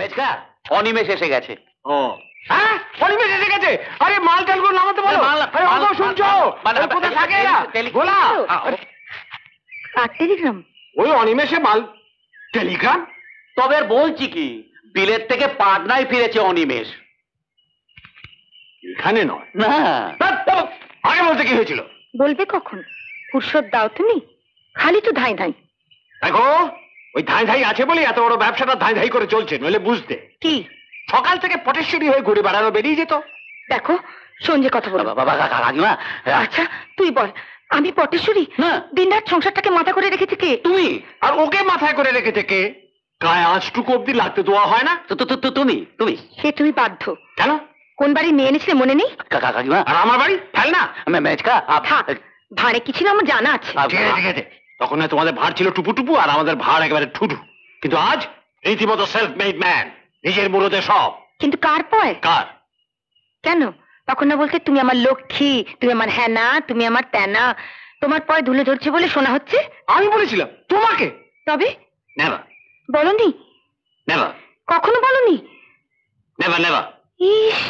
মেজকা অনিমেষ এসে গেছে। ও হ্যাঁ, অনিমেষ এসে গেছে। আরে মাল টালগুলো নামাতে বলো। আরে ওগো শুনছো? কোথায় থাকে এরা? গোলা কার টেলিগ্রাম? ওই অনিমেষে মাল টেলিগ্রাম। তবে আর বলছি কি, বিলেত থেকে পাটনায় ফিরেছে অনিমেষ। এখানে নয় না, আগে বলতে কি হয়েছিল? বলবে কখন? ফুরসত দাও তুমি, খালি তো ধাই ধাই। দেখো, ওই ধাই ধাই আছে বলে এত বড় ব্যবসাটা ধাই ধাই করে চলছে, নইলে বুঝতে। কি? সকাল থেকে পটেশ্বরী হয়ে ঘুরে বেড়ানো বেরিয়ে যেত। দেখো সঞ্জে কথা বলো। বাবা কাকিমা। আচ্ছা তুই বল, আমি পটেশ্বরী? না। দিনরাত সংসারটাকে মাথা করে রেখেছে কে? তুমি। আর ওকে মাথায় করে রেখেছে কে? গায়ে আঁচটুকু অব্দি লাগতে দেওয়া হয় না। তুমি তুমি সে তুমি বাধ্য। কেন? কোন বাড়ি মেয়ে এনেছিলে মনে নেই? কাকিমা। আর আমার বাড়ি ফেল না। মেজকা থাক, ভাড়ে কি ছিল আমার জানা আছে। ঠিক আছে, ঠিক আছে। তখন না তোমাদের ভাড় ছিল টুপু টুপু, আর আমাদের ভাড় একেবারে ঠুটু। কিন্তু আজ রীতিমতো সেলফ মেড ম্যান, নিজের মুরদে সব। কিন্তু কার পয়? কার? কেন তখন না বলতে তুমি আমার লক্ষ্মী, তুমি আমার হ্যানা, তুমি আমার তেনা। তোমার পয় ধুলো ঝরছে বলে শোনা হচ্ছে। আমি বলেছিলাম তোমাকে? তবে নেভার বলনি? নেভার কখনো বলনি? Never never. ইস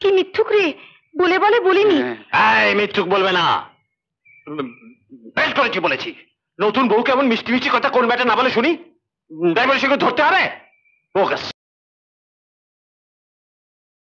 কি মিথ্যুক রে, বলে বলে বলিনি। এই মিথ্যুক বলবে না। বেশ করেছি বলেছি। নতুন বউ কেমন মিষ্টি মিষ্টি কথা কোন ব্যাটা না বলে শুনি, তাই বলে সেগুলো ধরতে হবে? ফোকাস।